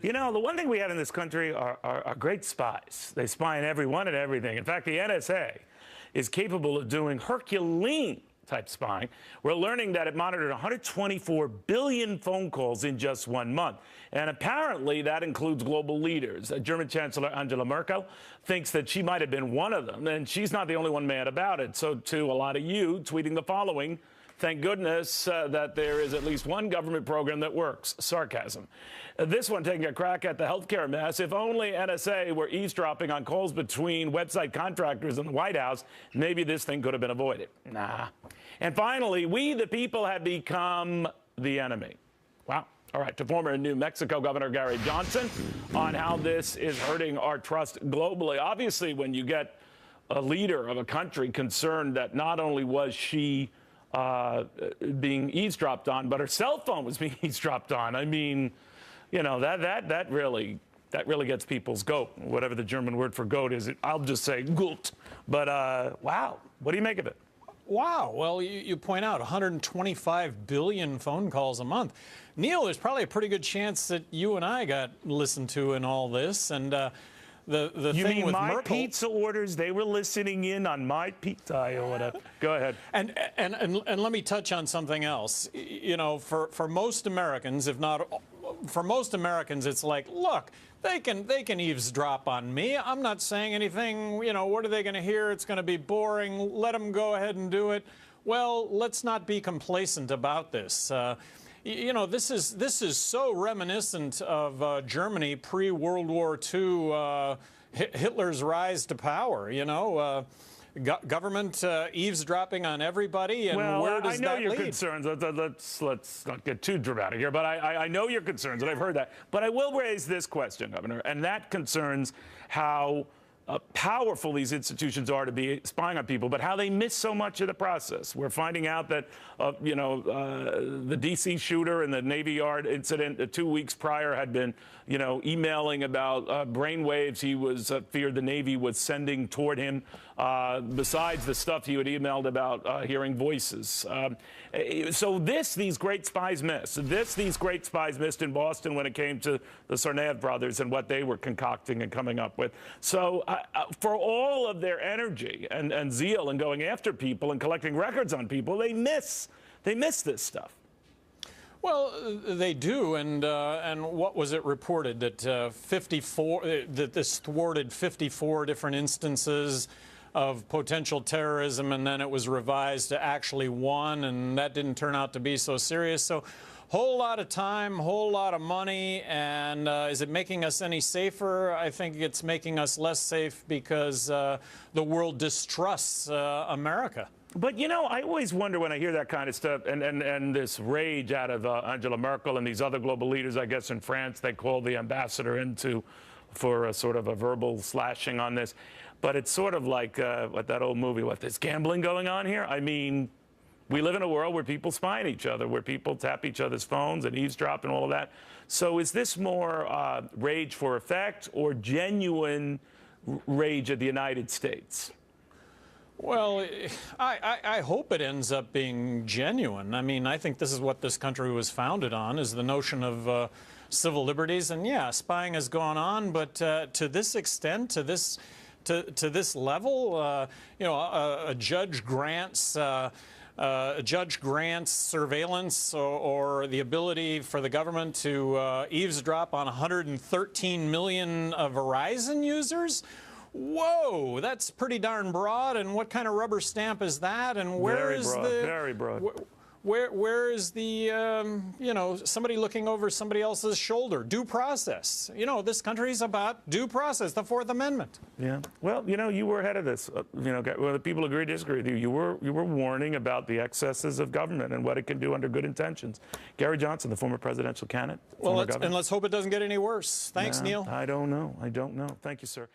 You know, the one thing we have in this country are great spies. They spy on everyone and everything. In fact, the NSA is capable of doing Herculean-type spying. We're learning that it monitored 124 billion phone calls in just 1 month. And apparently that includes global leaders. German Chancellor Angela Merkel thinks that she might have been one of them, and she's not the only one mad about it. So, too, a lot of you tweeting the following: thank goodness that there is at least one government program that works. Sarcasm. This one taking a crack at the healthcare mess. If only NSA were eavesdropping on calls between website contractors and the White House, maybe this thing could have been avoided. Nah. And finally, we the people have become the enemy. Wow. All right, to former New Mexico Governor Gary Johnson on how this is hurting our trust globally. Obviously, when you get a leader of a country concerned that not only was she being eavesdropped on, but her cell phone was being eavesdropped on. I mean, you know, that really gets people's goat, whatever the German word for goat is. I'll just say gut. But wow, what do you make of it? Wow. Well, you point out 125 billion phone calls a month. Neil, there's probably a pretty good chance that you and I got listened to in all this, and the you thing mean with my Merkel, pizza orders? They were listening in on my pizza or whatever. Go ahead. And let me touch on something else. You know, for most Americans, if not for most Americans, it's like, look, they can eavesdrop on me. I'm not saying anything. You know, what are they going to hear? It's going to be boring. Let them go ahead and do it. Well, let's not be complacent about this. You know, this is so reminiscent of Germany pre-World War II, Hitler's rise to power. You know, government eavesdropping on everybody, and well, where does that lead? I know your concerns. Let's not get too dramatic here, but I know your concerns, and I've heard that. But I will raise this question, Governor, and that concerns how powerful these institutions are to be spying on people, but how they miss so much of the process. We're finding out that, you know, the D.C. shooter and the Navy Yard incident 2 weeks prior had been, you know, emailing about brainwaves he was feared the Navy was sending toward him, besides the stuff he had emailed about hearing voices. So these great spies missed. These great spies missed in Boston when it came to the Tsarnaev brothers and what they were concocting and coming up with. So for all of their energy and zeal and going after people and collecting records on people, they miss this stuff. Well, they do, and what was it reported that that this thwarted 54 different instances of potential terrorism, and then it was revised to actually 1, and that didn't turn out to be so serious. So, whole lot of time, whole lot of money, and is it making us any safer? I think it's making us less safe because the world distrusts America. But, you know, I always wonder when I hear that kind of stuff and this rage out of Angela Merkel and these other global leaders, I guess in France, they called the ambassador for a sort of a verbal slashing on this. But it's sort of like what that old movie, what, there's gambling going on here? I mean, we live in a world where people spy on each other, where people tap each other's phones and eavesdrop and all of that. So is this more rage for effect or genuine rage of the United States? Well, I hope it ends up being genuine. I mean, I think this is what this country was founded on, is the notion of civil liberties. And yeah, spying has gone on, but to this extent, to this level, you know, a judge grants surveillance or the ability for the government to eavesdrop on 113 million Verizon users. Whoa, that's pretty darn broad. And what kind of rubber stamp is that? And where is the very broad? Where is the you know, somebody looking over somebody else's shoulder? Due process. You know, this country is about due process, the Fourth Amendment. Yeah. Well, you know, you were ahead of this. You know, whether people agree or disagree with you, you were warning about the excesses of government and what it can do under good intentions. Gary Johnson, the former presidential candidate. Well, let's hope it doesn't get any worse. Thanks, Neil. I don't know. Thank you, sir.